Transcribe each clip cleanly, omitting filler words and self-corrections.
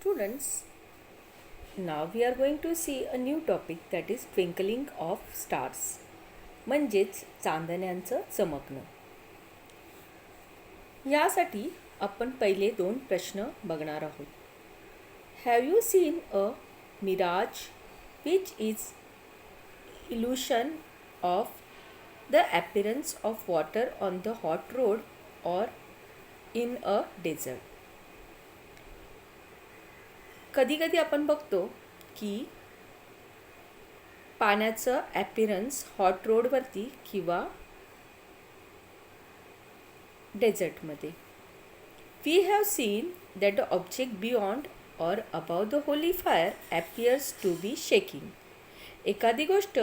Students, now we are going to see a new topic, that is twinkling of stars. म्हणजेच चांदण्यांचं चमकणं. यासाठी आपण पहिले दोन प्रश्न बघणार आहोत. Have you seen a mirage which is illusion of the appearance of water on the hot road or in a desert? कधी कधी आपण बघतो की पाण्याचं ॲपिरन्स हॉट रोडवरती किंवा डेझर्टमध्ये. We have seen that the object beyond or above the Holy fire appears to be shaking. एखादी गोष्ट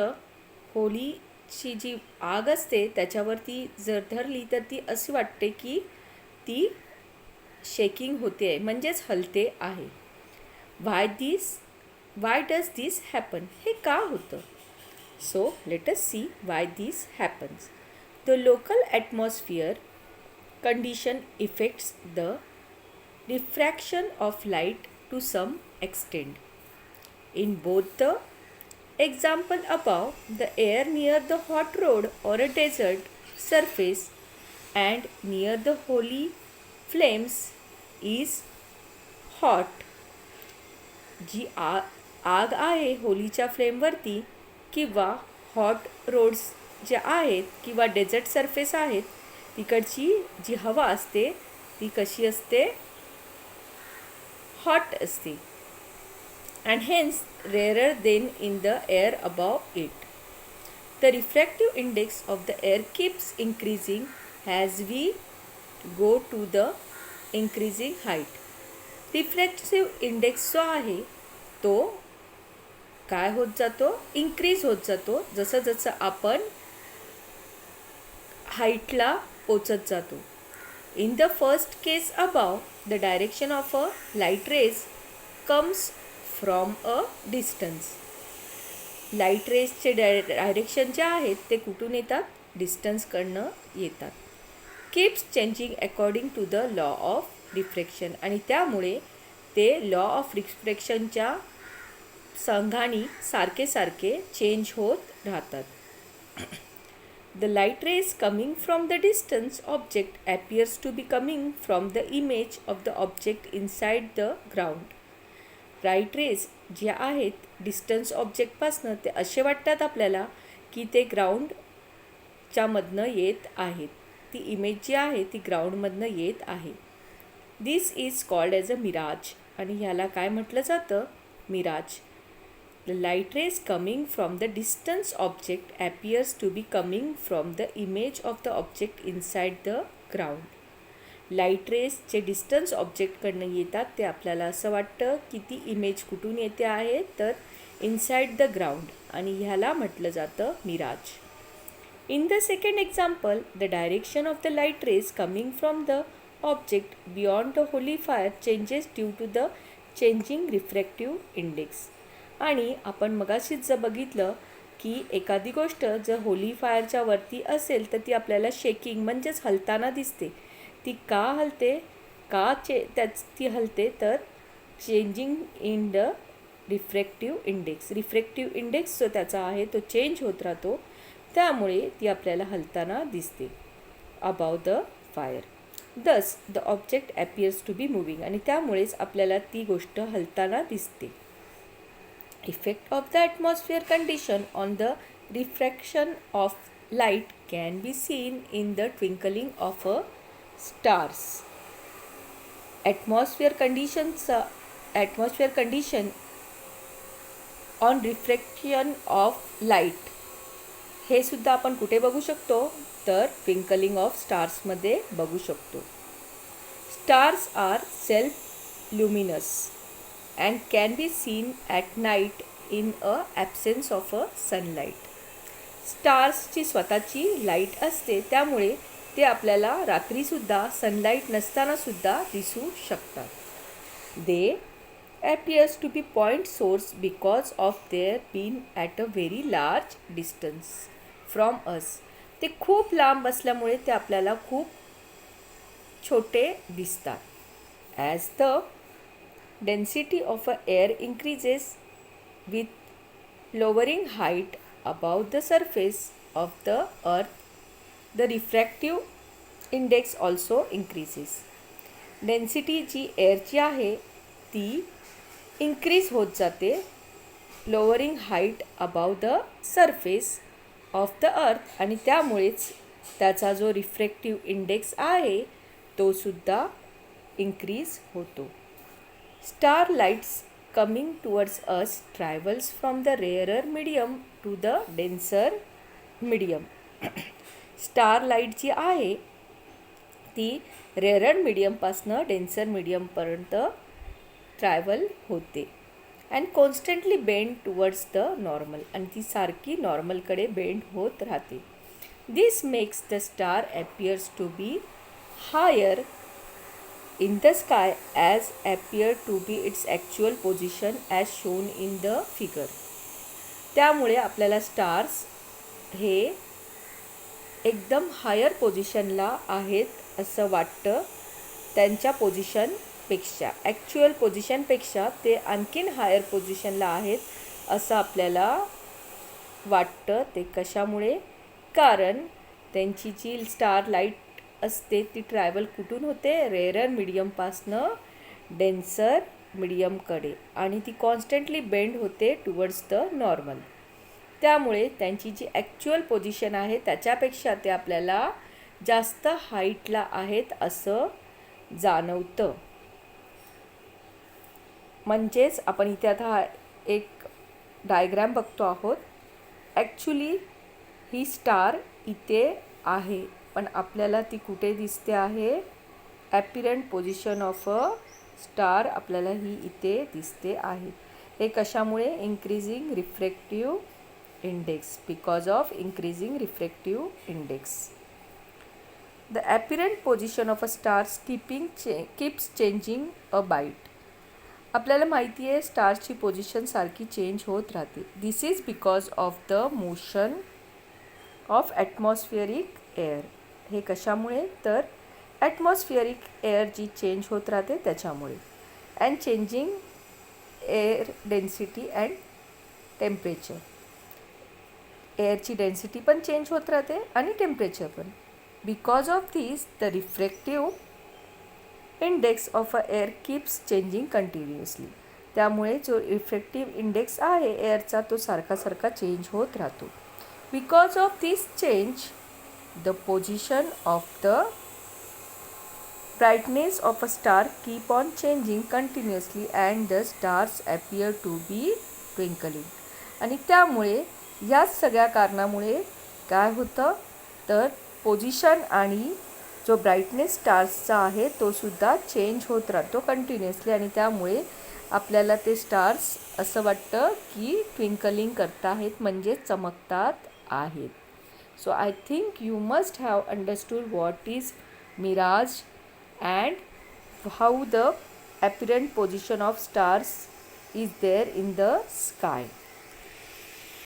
होलीची जी आग असते त्याच्यावरती जर धरली तर ती अशी वाटते की ती शेकिंग होते आहे, म्हणजेच हलते आहे. Why does this happen? हे का होतं? So let us see why this happens. The local atmosphere condition affects the diffraction of light to some extent. In both the example above, the air near the hot road or a desert surface and near the holy flames is hot. जी आग आहे होलीच्या फ्लेमवरती किंवा hot roads जे आहेत किंवा dessert surface आहेत तिकडची जी हवा असते ती कशी असते? हॉट असते. And hence rarer than in the air above it. The refractive index of the air keeps increasing as we go to the increasing height. Refractive index जो आहे तो काय होत जातो? इन्क्रीज होत जातो जसं जसं आपण हाईटला पोचत जातो. In the first case above, the direction of a light rays comes from a distance. Light रेजचे डायरेक्शन जे आहेत ते कुठून येतात? डिस्टन्सकडनं येतात. Keeps changing according to the law of refraction. आणि त्यामुळे ते लॉ ऑफ रिफ्रॅक्शनच्या संघाने सारखे सारखे चेंज होत राहतात. The light rays coming from the distance object appears to be coming from the image of the object inside the ground. Light rays जे आहेत डिस्टन्स ऑब्जेक्टपासनं ते असे वाटतात आपल्याला की ते ग्राउंडच्या मधनं येत आहेत. ती इमेज जी आहे ती ग्राउंडमधनं येत आहे. This is called as a mirage. आणि ह्याला काय म्हटलं जातं? Mirage. The light rays coming from the distance object appears to be coming from the image of the object inside the ground. Light rays जे डिस्टन्स ऑब्जेक्टकडनं येतात ते आपल्याला असं वाटतं की ती इमेज कुठून येते आहे तर इनसाइड द ग्राउंड. आणि ह्याला म्हटलं जातं mirage. In the second example, the direction of the light rays coming from the object beyond the Holy fire changes due to the changing refractive index. आणि आपण मगाशीच जर बघितलं की एखादी गोष्ट जर होली फायरच्या वरती असेल तर ती आपल्याला शेकिंग म्हणजेच हलताना दिसते. ती का हलते? ती हलते तर changing in the refractive index. Refractive index जो त्याचा आहे तो चेंज होत राहतो त्यामुळे ती आपल्याला हलताना दिसते above the fire. Thus the object appears to be moving. आणि त्यामुळेच आपल्याला ती गोष्ट हलताना दिसते. Effect of the atmosphere condition on the refraction of light can be seen in the twinkling of a stars. Atmosphere condition on refraction of light हे सुद्धा आपण कुठे बघू शकतो? तर ट्विंकलिंग ऑफ स्टार्समध्ये बघू शकतो. Stars are self luminous and can be seen at night in a absence of a sunlight. स्टार्सची स्वतःची लाईट असते त्यामुळे ते आपल्याला रात्रीसुद्धा सनलाईट नसतानासुद्धा दिसू शकतात. दे appears to be point source because of their being at a very large distance from us. ते खूप लांब असल्यामुळे ते आपल्याला खूप छोटे दिसतात. As the density of a air increases with lowering height above the surface of the earth. The refractive index also increases. Density जी एअरची आहे ती इन्क्रीज होत जाते lowering height above the surface of the earth आणि त्यामुळेच त्याचा जो रिफ्रॅक्टिव्ह इंडेक्स आहे तो सुद्धा इन्क्रीज होतो. Star lights coming towards us travels from the rarer medium to the denser medium. Star light जी आहे ती रेअरर मीडियमपासनं डेन्सर मीडियमपर्यंत ट्रॅव्हल होते and constantly bend towards the normal आणि ती सारखी नॉर्मलकडे बेंड होत राहते. This makes the star appears to be higher in the sky as appear to be its actual position as shown in the figure. त्यामुळे आपल्याला stars हे एकदम हायर पोझिशनला आहेत असं वाटतं. त्यांच्या पोझिशनपेक्षा ॲक्च्युअल पोझिशनपेक्षा ते आणखीन हायर पोझिशनला आहेत असं आपल्याला वाटतं. ते कशामुळे? कारण त्यांची जी स्टार लाईट असते ती ट्रॅव्हल कुठून होते? रेअरर मीडियमपासनं डेन्सर मीडियमकडे आणि ती कॉन्स्टंटली बेंड होते टुवर्ड्स द नॉर्मल. त्यामुळे त्यांची जी ॲक्च्युअल पोझिशन आहे त्याच्यापेक्षा ते आपल्याला जास्त हाईटला आहेत असं जाणवतं. म्हणजेच आपण इथे आता एक डायग्रॅम बघतो आहोत. ॲक्च्युली ही स्टार इथे आहे पण आपल्याला ती कुठे दिसते आहे? Apparent position of a star आपल्याला ही इथे दिसते आहे. हे कशामुळे? Increasing refractive index. Because of increasing refractive index the apparent position of a stars keeps changing a bit. आपल्याला माहिती आहे स्टार्सची पोझिशन सारखी चेंज होत राहते. This is because of the motion of atmospheric air. हे कशामुळे? तर ॲटमॉस्फिअरिक एअर जी चेंज होत राहते त्याच्यामुळे. And changing air density and temperature. एअरची डेन्सिटी पण चेंज होत राहते आणि टेम्परेचर पण. Because of this the refractive index of a air keeps changing continuously. त्यामुळे जो रिफ्रॅक्टिव्ह इंडेक्स आहे एअरचा तो सारखा चेंज होत राहतो. Because of this change the position of the brightness of a star keep on changing continuously and the stars appear to be twinkling. आणि त्यामुळे या सगळ्या कारणामुळे काय होतं तर पोझिशन आणि जो ब्राईटनेस स्टार्सचा आहे तो सुद्धा चेंज होत राहतो कंटिन्युअसली आणि त्यामुळे आपल्याला ते स्टार्स असं वाटतं की ट्विंकलिंग करत आहेत म्हणजे चमकतात आहेत. So I think you must have understood what is mirage and how the apparent position of stars is there in the sky.